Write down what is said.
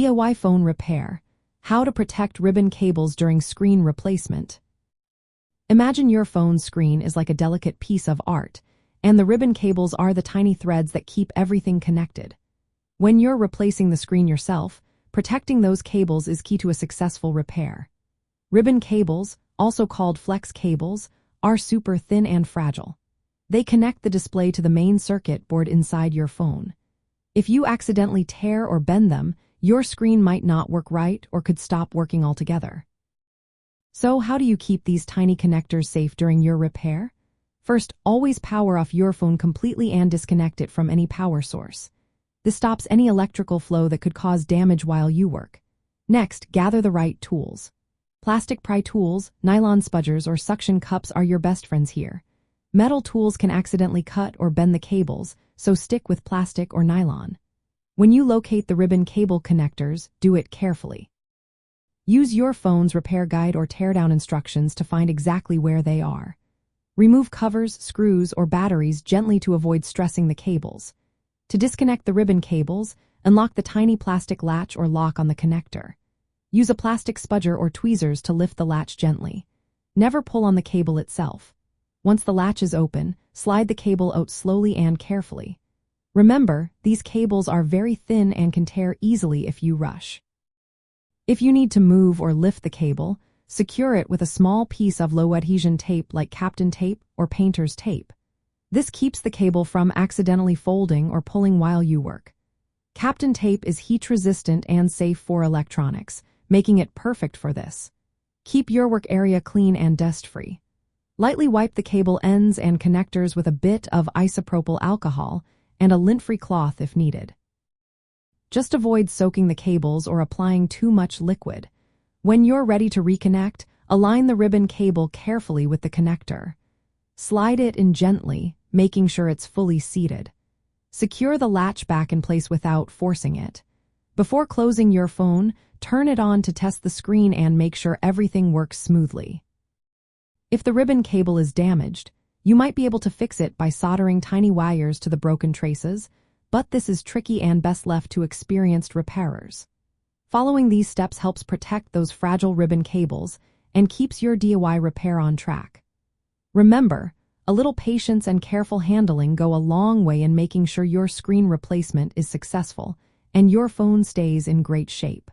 DIY phone repair. How to protect ribbon cables during screen replacement. Imagine your phone's screen is like a delicate piece of art, and the ribbon cables are the tiny threads that keep everything connected. When you're replacing the screen yourself, protecting those cables is key to a successful repair. Ribbon cables, also called flex cables, are super thin and fragile. They connect the display to the main circuit board inside your phone. If you accidentally tear or bend them, your screen might not work right or could stop working altogether. So how do you keep these tiny connectors safe during your repair? First, always power off your phone completely and disconnect it from any power source. This stops any electrical flow that could cause damage while you work. Next, gather the right tools. Plastic pry tools, nylon spudgers, or suction cups are your best friends here. Metal tools can accidentally cut or bend the cables, so stick with plastic or nylon. When you locate the ribbon cable connectors, do it carefully. Use your phone's repair guide or teardown instructions to find exactly where they are. Remove covers, screws, or batteries gently to avoid stressing the cables. To disconnect the ribbon cables, unlock the tiny plastic latch or lock on the connector. Use a plastic spudger or tweezers to lift the latch gently. Never pull on the cable itself. Once the latch is open, slide the cable out slowly and carefully. Remember, these cables are very thin and can tear easily if you rush. If you need to move or lift the cable, secure it with a small piece of low-adhesion tape like Captain tape or painter's tape. This keeps the cable from accidentally folding or pulling while you work. Captain tape is heat-resistant and safe for electronics, making it perfect for this. Keep your work area clean and dust-free. Lightly wipe the cable ends and connectors with a bit of isopropyl alcohol and a lint-free cloth if needed. Just avoid soaking the cables or applying too much liquid. When you're ready to reconnect, align the ribbon cable carefully with the connector. Slide it in gently, making sure it's fully seated. Secure the latch back in place without forcing it. Before closing your phone, turn it on to test the screen and make sure everything works smoothly. If the ribbon cable is damaged, you might be able to fix it by soldering tiny wires to the broken traces, but this is tricky and best left to experienced repairers. Following these steps helps protect those fragile ribbon cables and keeps your DIY repair on track. Remember, a little patience and careful handling go a long way in making sure your screen replacement is successful and your phone stays in great shape.